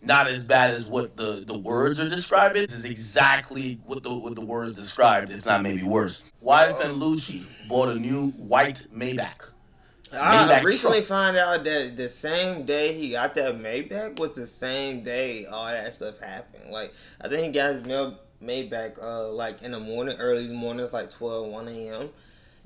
not as bad as what the words are describing. This is exactly what the words described, if not maybe worse. YFN Lucci bought a new white maybach. I recently found out that the same day he got that Maybach was the same day all that stuff happened. Like, I think he got his Maybach like in the morning, early mornings, like 1 a.m.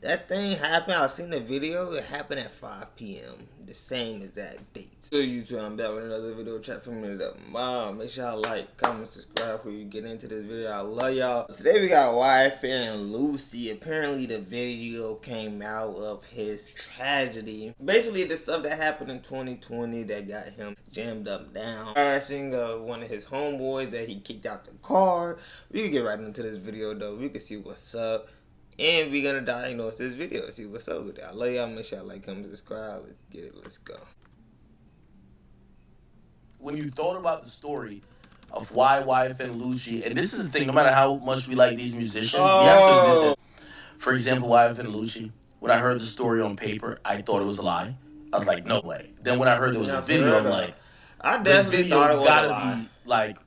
That thing happened. I seen the video. It happened at 5 p.m. The same exact date. So YouTube, I'm back with another video. Chat for me up. Make sure y'all like, comment, subscribe before you get into this video. I love y'all. Today we got YFN and Lucy. Apparently the video came out of his tragedy. Basically the stuff that happened in 2020 that got him jammed up down. I seen one of his homeboys that he kicked out the car. We can get right into this video though. We can see what's up. And we're gonna diagnose this video, see what's up with it. I love y'all. Make sure y'all like, comment, subscribe. Let's get it. Let's go. When you thought about the story of why YFN Lucci, and this is the thing, no matter how much we like these musicians, we have to admit that, for example, YFN Lucci, when I heard the story on paper, I thought it was a lie. I was like, no way. Then when I heard there was a video, I'm like, I definitely thought it was a lie. Be, like,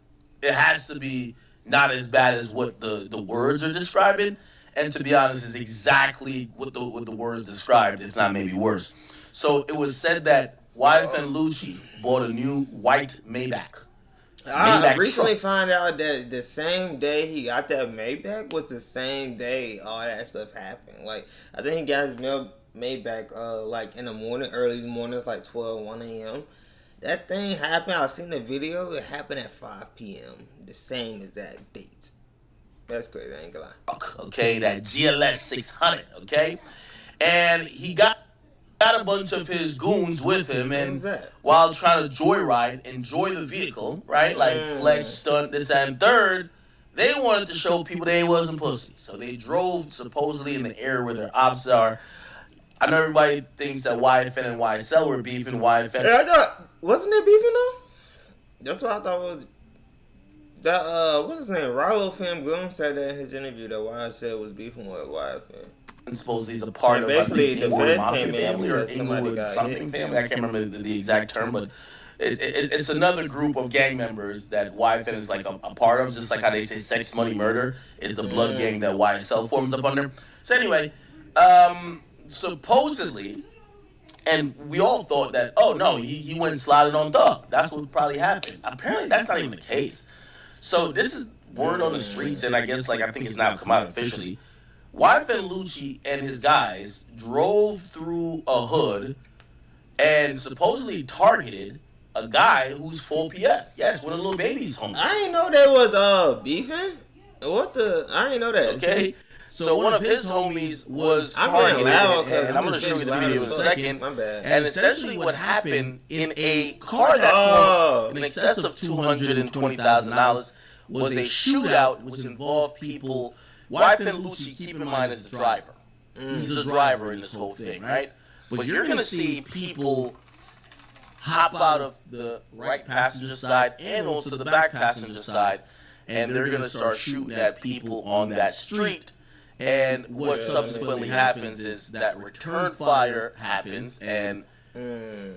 it has to be not as bad as what the words are describing. And to be honest, is exactly what the words described, if not maybe worse. So it was said that YFN Lucci bought a new white maybach. I recently found out that the same day he got that Maybach was the same day all that stuff happened. Like, I think he got his Maybach like in the morning, early mornings, like 1 a.m. That thing happened. I seen the video. It happened at 5 p.m. The same exact date. That's crazy, I ain't gonna lie. Okay, that GLS 600, okay? And he got a bunch of his goons with him, and while trying to joyride, enjoy the vehicle, right? Like flex, stunt, this and third, they wanted to show people they wasn't pussy. So they drove supposedly in the area where their ops are. I know everybody thinks that YFN and YSL were beefing. YFN. Wasn't it beefing though? That's what I thought was. That what's his name? Rallo Fam Goom said that in his interview that YSL was beefing with YFN. And supposedly he's a part of basically the feds came family in or because somebody got something hit. Family. I can't remember the exact term, but it's another group of gang members that YFN is like a part of, just like how they say sex, money, murder is the blood gang that YSL forms up under. So anyway, supposedly, and we all thought that, oh no, he went and slotted on Thug. That's what probably happened. Apparently that's not even the case. So this is word on the streets, and I guess I think it's now come out officially. YFN Lucci and his guys drove through a hood and supposedly targeted a guy who's full PF. Yes, with a little baby's home. I didn't know they was beefing. What the? I didn't know that. Okay. So one of his homies was targeted, and I'm going to show you the video in a second. My bad. And essentially what happened in a car that cost in excess of $220,000 was a shootout which involved people. YFN Lucci, keep in mind, is the driver. He's the driver in this whole thing, right? But you're going to see people hop out of the right passenger side and also the back passenger side, and they're going to start shooting at people on that street. And what subsequently happens is that return fire happens, and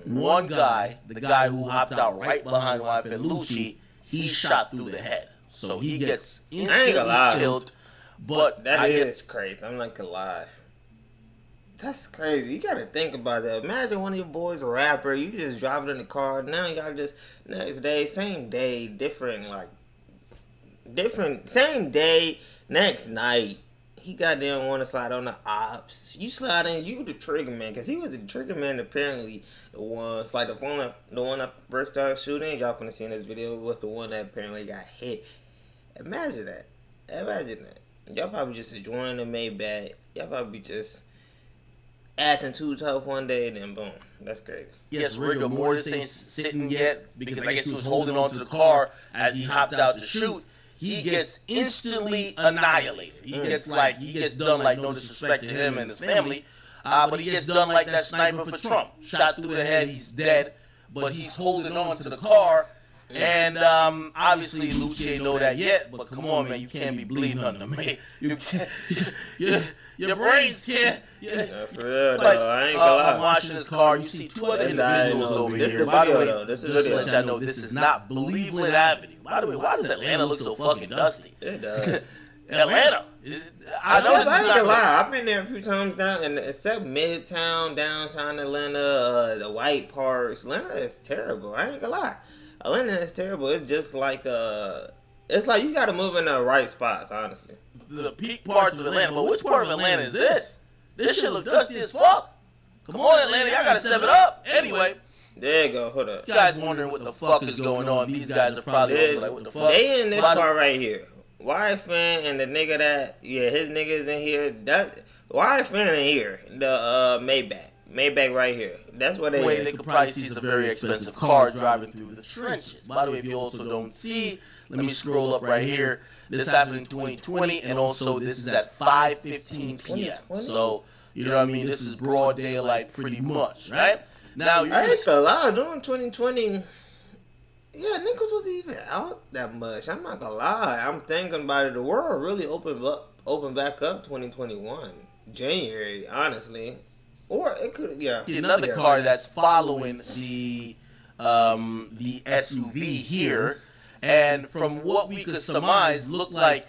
one guy, the guy who hopped out right behind YFN Lucci, he's shot through the head. So he gets instantly killed. But that is crazy. I'm not gonna lie. That's crazy. You gotta think about that. Imagine one of your boys a rapper. You just driving in the car. Now you gotta just next day, same day, different, same day, next night. He goddamn want to slide on the ops. You slide in, you the trigger man, because he was the trigger man apparently. The one that first started shooting, y'all finna see in this video, was the one that apparently got hit. Imagine that. Y'all probably just enjoying the Maybach. Y'all probably just acting too tough one day and then boom. That's crazy. Yes, rigor mortis ain't sitting yet because I guess he was holding on to the car as he hopped out to shoot. He gets instantly annihilated. He gets done like, no disrespect to him and his family, but he gets done like that sniper for Trump. Shot through the head, he's dead, but he's holding on to the car And obviously Lucci ain't know that yet, but come on, man, you can't be bleeding on them, man. You can't. Your brains can't. Yeah, for real, Like, though. I ain't gonna lie. I'm watching this car. You see two other individuals over here. By the way, just to let y'all know, this is not Cleveland Avenue. By the way, why does Atlanta look so fucking dusty? It does. Atlanta. I know this is I ain't not gonna lie. I've been there a few times now, and except Midtown, downtown Atlanta, the white parts, Atlanta is terrible. I ain't gonna lie. Atlanta is terrible. It's just like it's like you gotta move in the right spots, honestly. the peak parts of Atlanta. But which part of Atlanta is this? This shit look dusty as fuck. Come on, Atlanta, y'all gotta step it up. Anyway. There you go. Hold up. You guys wondering what the fuck is going on. These guys are probably also like, what the fuck? They in this part right here. YFN and the nigga his niggas in here. That YFN in here. The Maybach right here. That's what they. They could probably see it's a very expensive car driving through the trenches. By the way, if you also don't see, let me scroll up right here. This happened in 2020, and also this is at 5:15 p.m. So you know what I mean. This is broad daylight, pretty much, right? Now I ain't gonna lie. During 2020, yeah, niggas was even out that much. I'm not gonna lie. I'm thinking about it. The world really opened back up 2021 January, honestly. Or it could, yeah. Another car that's following the SUV here, and from what we could surmise, look like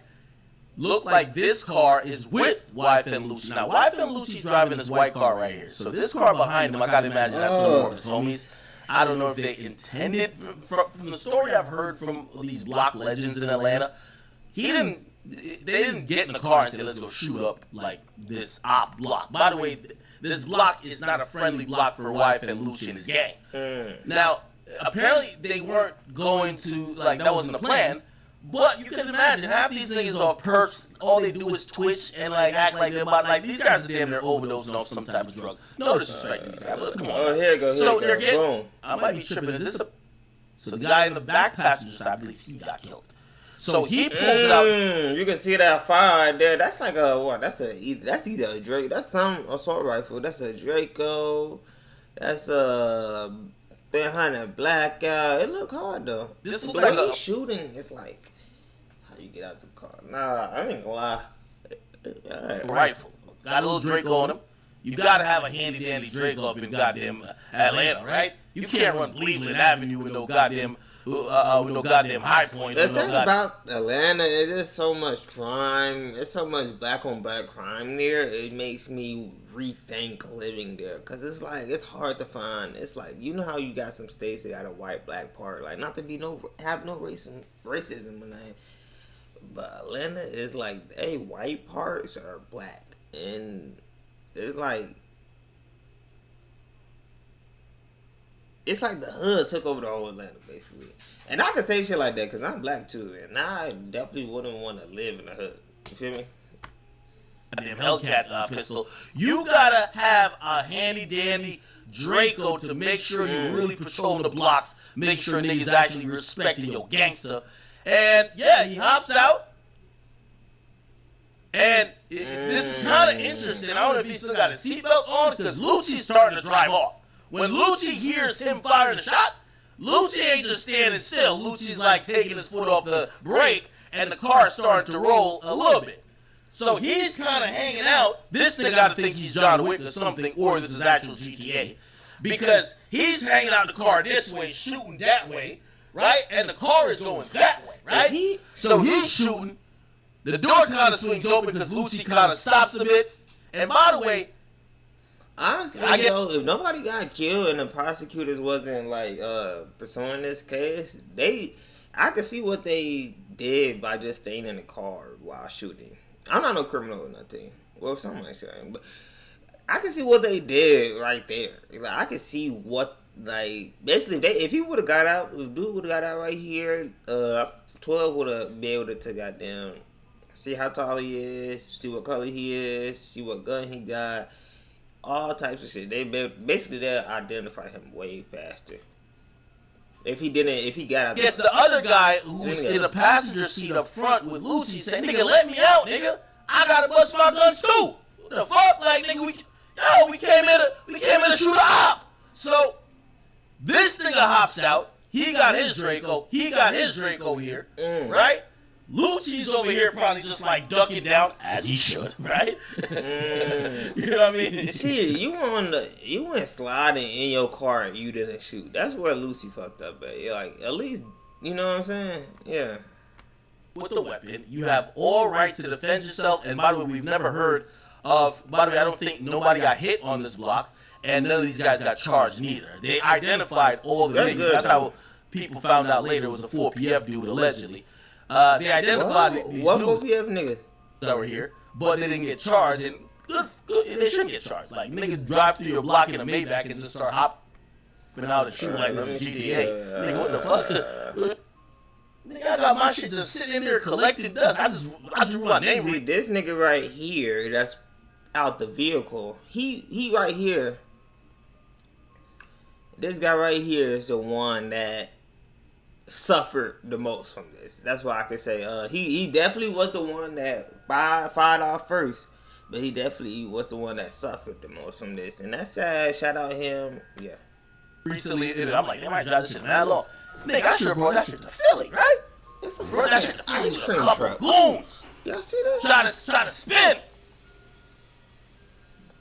this car is with YFN Lucci. Now YFN Lucci's driving this white car right here. So this car behind him, I gotta imagine that's some more of his homies. I don't know if they intended from the story I've heard from these block legends in Atlanta. They didn't get in the car and say, let's go shoot up like this op block. By the way, this block is not a friendly block for YFN Lucci and his gang. Now, apparently they weren't going to, that wasn't the plan, but you can imagine half these niggas off perks, all they do is twitch and act like they're about, these guys are damn near overdosing off some type of drug. No disrespect to these guys, but come on. Oh, here you go. So they're getting, I might be tripping, so the guy in the back passenger side, I believe he got killed. So he pulls out. You can see that fire there. That's like that's either a Drake. That's some assault rifle. That's a Draco. That's a behind a blackout. It look hard though. This looks like like he's shooting. It's like how you get out the car. Nah, I ain't gonna lie. Rifle. Got a little Draco on him. You gotta have a handy dandy Draco up in goddamn Atlanta, right? You can't run Cleveland Avenue with no goddamn High Point. The thing about Atlanta is there's so much crime. There's so much black on black crime there. It makes me rethink living there. Cause it's hard to find. It's like, you know how you got some states that got a white black part. Like, not to be have no racism in that. But Atlanta is like, white parts are black. And it's like the hood took over the whole Atlanta, basically. And I can say shit like that because I'm black too, and I definitely wouldn't want to live in the hood. You feel me? Damn Hellcat pistol. You gotta have a handy dandy Draco to make sure you're really patrolling the blocks, make sure niggas actually respecting your gangster. And yeah, he hops out. And this is kind of interesting. I don't know if he still got his seatbelt on because Lucci's starting to drive off. When Lucci hears him firing a shot, Lucci ain't just standing still. Lucci's taking his foot off the brake, and the car is starting to roll a little bit. So he's kind of hanging out. This nigga got to think he's John Wick or something, or this is actual GTA. Because he's hanging out in the car this way, shooting that way, right? And the car is going that way, right? So he's shooting. The door kind of swings open because Lucci kind of stops a bit. And by the way, honestly, if nobody got killed and the prosecutors wasn't pursuing this case, I could see what they did by just staying in the car while shooting. I'm not no criminal or nothing. Well, some might say, but I can see what they did right there. I can see what basically if he would have got out, if dude would have got out right here, 12 would have been able to goddamn see how tall he is, see what color he is, see what gun he got. All types of shit. They'll identify him way faster. If he got out. Yes, the other guy who's in the passenger seat up front with Lucci said, "Nigga, let me out, nigga. I gotta bust my guns too. What the fuck, nigga? We came here to shoot a op." So this nigga hops out. He got his Draco. He got his Draco here, right? Lucci's over here probably just like ducking down as he should, right? You know what I mean? See, you went sliding in your car and you didn't shoot. That's where Lucy fucked up, at. Like, at least, you know what I'm saying? Yeah. With the weapon, you have all right to defend yourself. And by the way, we've never heard of. By the way, I don't think nobody got hit on this block, and none of these guys got charged neither. They identified all the niggas. That's how people found out later it was a 4PF dude allegedly. They identified what 4PF nigga that were here, but they didn't get charged, and good, they shouldn't get charged. Like, niggas drive through your block in a Maybach and just start hopping out and shooting like this is GTA. Nigga, what the fuck? Nigga, I got my shit just sitting in there collecting dust. I drew my name. See, this nigga right here, that's out the vehicle. He right here. This guy right here is the one that suffered the most from this. That's why I can say he definitely was the one that fired off first, but he definitely was the one that suffered the most from this, and that's sad. Shout out him. Yeah. Recently, I'm like, they might drive this shit mad long. Nigga, I should have brought that shit to Philly, right? Brought that shit to Philly with a couple goons. Y'all see that? Trying to spin.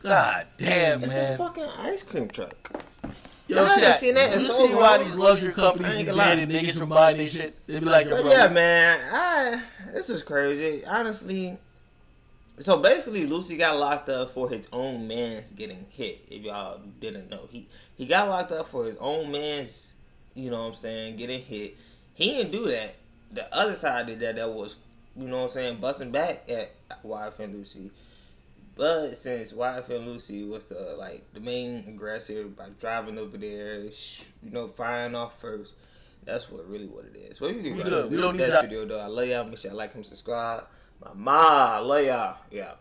God damn, man. It's a fucking ice cream truck. Yo, I haven't seen that. You see why these luxury companies get and niggas from buying this shit? They be like, but yeah, man, this is crazy. Honestly, so basically, Lucy got locked up for his own man's getting hit. If y'all didn't know, he got locked up for his own man's, you know what I'm saying, getting hit. He didn't do that. The other side did that. That was, you know what I'm saying, busting back at YFN Lucy. But since YFN Lucy was the main aggressor by driving over there, firing off first, that's what it is. Well, you can go to the next video though. I love y'all. Make sure y'all like and subscribe. My ma, I love y'all. Yeah.